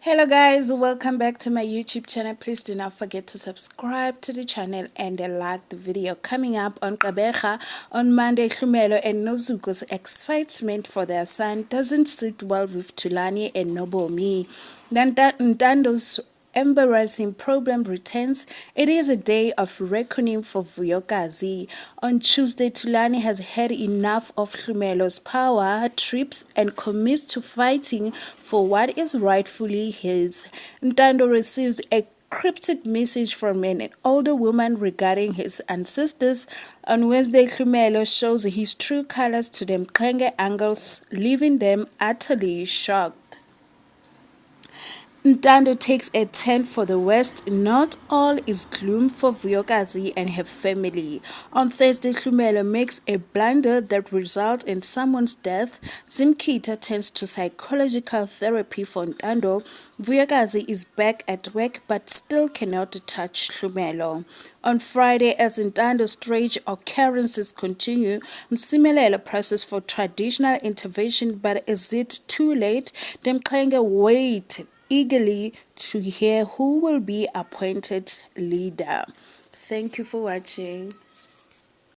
Hello guys, welcome back to my YouTube channel. Please do not forget to subscribe to the channel and like the video. Coming up on Gqeberha, on Woman+Hlumelo and Nozuko's excitement for their son doesn't sit well with Thulani and Nobomi. Ntando's embarrassing problem returns. It is a day of reckoning for Vuyokazi. On Tuesday, Thulani has had enough of Hlumelo's power trips and commits to fighting for what is rightfully his. Ntando receives a cryptic message from an older woman regarding his ancestors. On Wednesday, Hlumelo shows his true colors to the Mqenge uncles, leaving them utterly shocked. Ntando takes a turn for the West. Not all is gloom for Vuyokazi and her family. On Thursday, Hlumelo makes a blunder that results in someone's death. Zimkhitha turns to psychological therapy for Ntando. Vuyokazi is back at work but still cannot touch Hlumelo. On Friday, as Ntando's strange occurrences continue, Msimelela presses for traditional intervention, but is it too late? The Mqenge wait eagerly to hear who will be appointed leader. Thank you for watching.